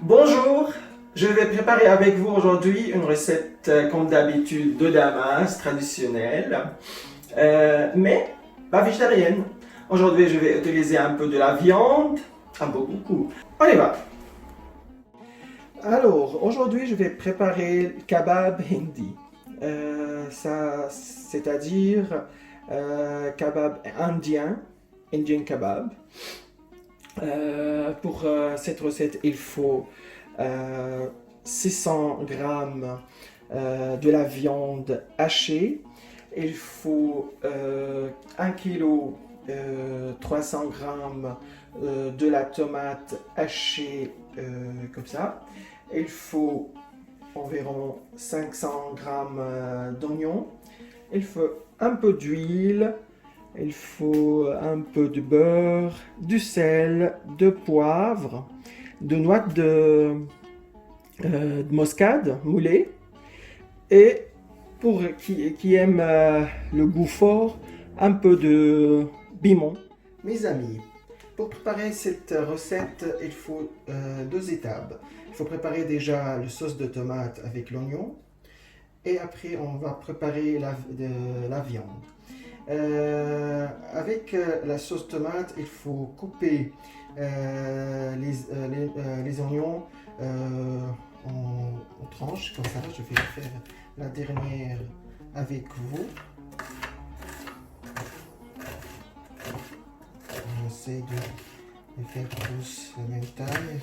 Bonjour, je vais préparer avec vous aujourd'hui une recette comme d'habitude de Damas traditionnelle, mais pas végétarienne. Aujourd'hui je vais utiliser un peu de la viande, un peu beaucoup. On y va. Alors aujourd'hui je vais préparer le kebab hindi, c'est-à-dire kebab indien, Indian kebab. Pour cette recette, il faut 600 grammes de la viande hachée. Il faut 1 kg 300 grammes de la tomate hachée comme ça. Il faut environ 500 grammes d'oignons. Il faut un peu d'huile. Il faut un peu de beurre, du sel, de poivre, de noix de muscade moulée et pour qui aime le goût fort, un peu de piment. Mes amis, pour préparer cette recette, il faut deux étapes. Il faut préparer déjà le sauce de tomate avec l'oignon et après on va préparer la viande. Avec la sauce tomate, il faut couper les oignons en tranches, comme ça. Je vais faire la dernière avec vous. On essaie de faire tous la même taille.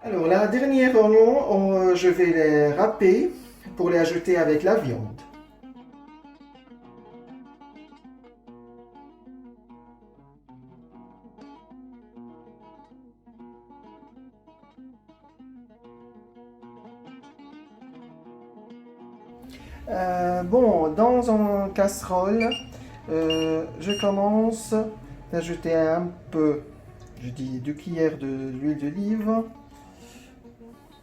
Alors, la dernière oignon, je vais les râper pour les ajouter avec la viande. Bon, dans une casserole, je commence d'ajouter un peu, je dis 2 cuillères d'huile d'olive,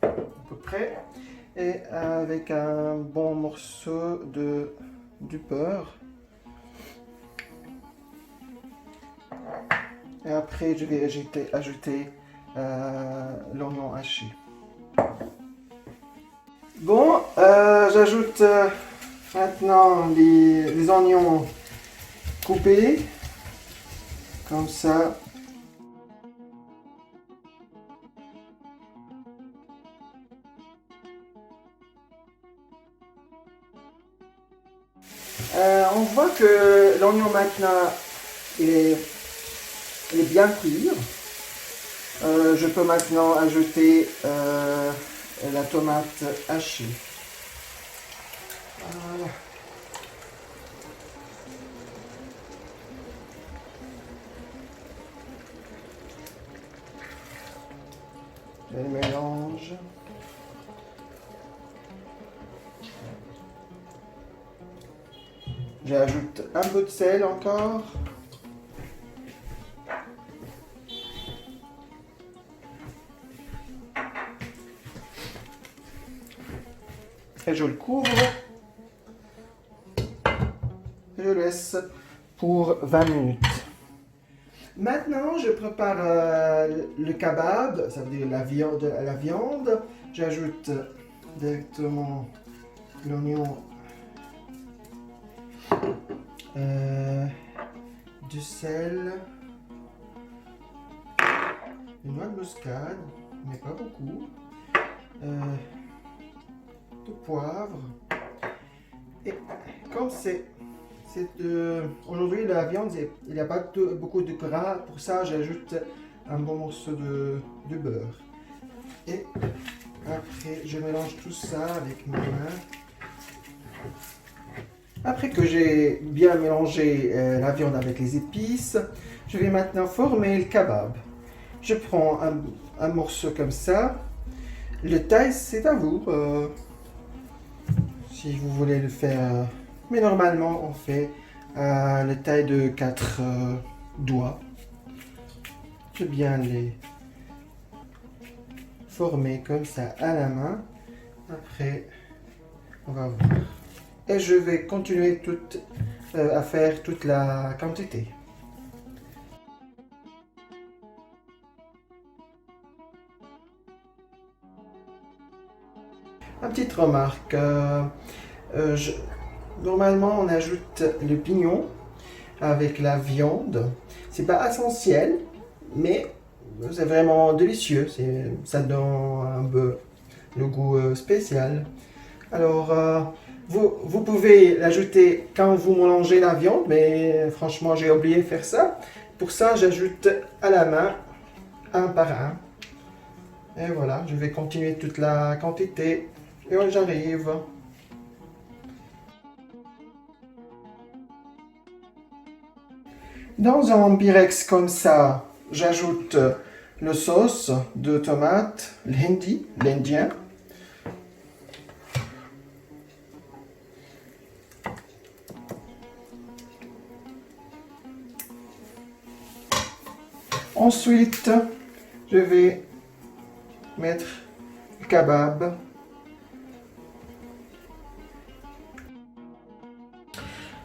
à peu près, et avec un bon morceau du beurre. Et après, je vais ajouter l'oignon haché. Bon, j'ajoute maintenant les oignons coupés, comme ça. On voit que l'oignon maintenant il est bien cuit. Je peux maintenant ajouter la tomate hachée. Voilà. Je mélange. J'ajoute un peu de sel encore. Et je le couvre. Et je laisse pour 20 minutes. Maintenant, je prépare le kebab, ça veut dire la viande. J'ajoute directement l'oignon, du sel, une noix de muscade, mais pas beaucoup, de poivre. Et comme aujourd'hui la viande, il n'y a pas beaucoup de gras, pour ça j'ajoute un bon morceau de beurre. Et après je mélange tout ça avec mes mains. Après que j'ai bien mélangé la viande avec les épices, je vais maintenant former le kebab. Je prends un morceau comme ça. Le taille, c'est à vous. Si vous voulez le faire Mais normalement, on fait la taille de 4 doigts. Je vais bien les former comme ça à la main. Après, on va voir. Et je vais continuer à faire toute la quantité. Une petite remarque. Normalement, on ajoute le pignon avec la viande. C'est pas essentiel, mais c'est vraiment délicieux. Ça donne un peu le goût spécial. Alors, vous pouvez l'ajouter quand vous mélangez la viande, mais franchement, j'ai oublié de faire ça. Pour ça, j'ajoute à la main, un par un. Et voilà, je vais continuer toute la quantité. Et ouais, j'arrive. Dans un Pyrex comme ça, j'ajoute le sauce de tomate, l'hindi, l'indien. Ensuite, je vais mettre le kebab.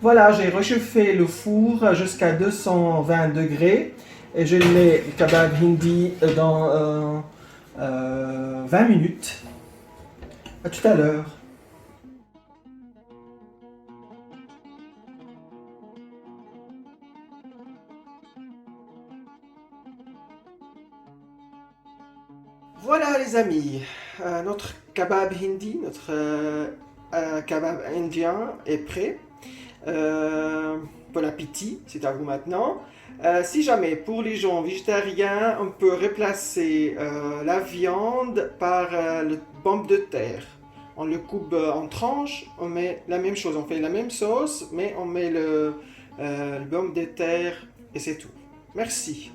Voilà, j'ai réchauffé le four jusqu'à 220 degrés et je mets le kebab hindi dans 20 minutes. À tout à l'heure. Voilà les amis, notre kebab hindi, notre kebab indien est prêt. Bon appétit, c'est à vous maintenant. Si jamais pour les gens végétariens, on peut remplacer la viande par le pomme de terre. On le coupe en tranches, on met la même chose, on fait la même sauce, mais on met le pomme de terre et c'est tout. Merci.